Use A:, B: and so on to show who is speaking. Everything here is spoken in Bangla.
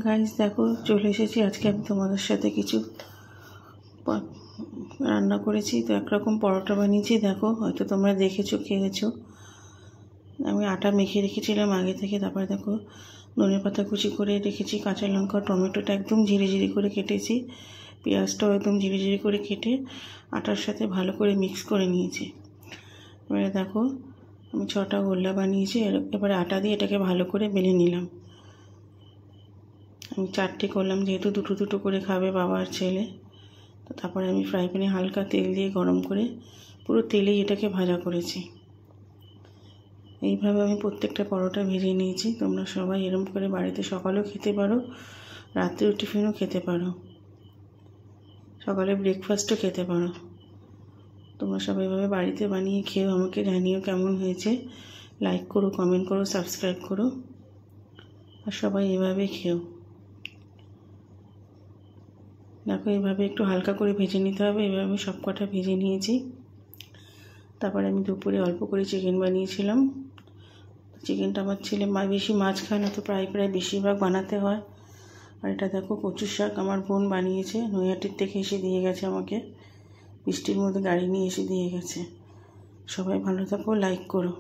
A: গাইস দেখো চলে এসেছি। আজকে আমি তোমাদের সাথে কিছু রান্না করেছি। তো একরকম পরোটা বানিয়েছি, দেখো হয়তো তোমরা দেখেছো খেয়েছো। আমি আটা মেখে রেখেছিলাম আগে থেকে। তারপরে দেখো ধনেপাতা কুচি করে রেখেছি, কাঁচা লঙ্কা, টমেটোটা একদম ঝিরি ঝিরি করে কেটেছি, পেঁয়াজটাও একদম ঝিরি ঝিরি করে কেটে আটার সাথে ভালো করে মিক্স করে নিয়েছি। এবারে দেখো আমি 6টা গোল্লা বানিয়েছি। এবারে আটা দিয়ে এটাকে ভালো করে বেলে নিলাম। আমি 4টে করলাম, যেহেতু দুটো দুটো করে খাবে বাবা আর ছেলে। তো তারপরে আমি ফ্রাই প্যানে হালকা তেল দিয়ে গরম করে পুরো তেলেই এটাকে ভাজা করেছি। এইভাবে আমি প্রত্যেকটা পরোটা ভেজে নিয়েছি। তোমরা সবাই এরকম করে বাড়িতে সকালেও খেতে পারো, রাত্রেও টিফিনও খেতে পারো, সকালে ব্রেকফাস্টও খেতে পারো। তোমরা সবাই এভাবে বাড়িতে বানিয়ে খেয়েও আমাকে জানিও কেমন হয়েছে। লাইক করো, কমেন্ট করো, সাবস্ক্রাইব করো, আর সবাই এভাবে খেও। দেখো এইভাবে একটু হালকা করে ভেজে নিতে হবে। এভাবে আমি সব কটা ভেজে নিয়েছি। তারপরে আমি দুপুরে অল্প করে চিকেন বানিয়েছিলাম। চিকেনটা আমার ছেলে বেশি মাছ খায় না, তো প্রায় বেশিরভাগ বানাতে হয়। আর এটা দেখো কচুর শাক আমার বোন বানিয়েছে, নৈহাটির থেকে এসে দিয়ে গেছে আমাকে। বৃষ্টির মধ্যে গাড়ি নিয়ে এসে দিয়ে গেছে। সবাই ভালো থাকো, লাইক করো।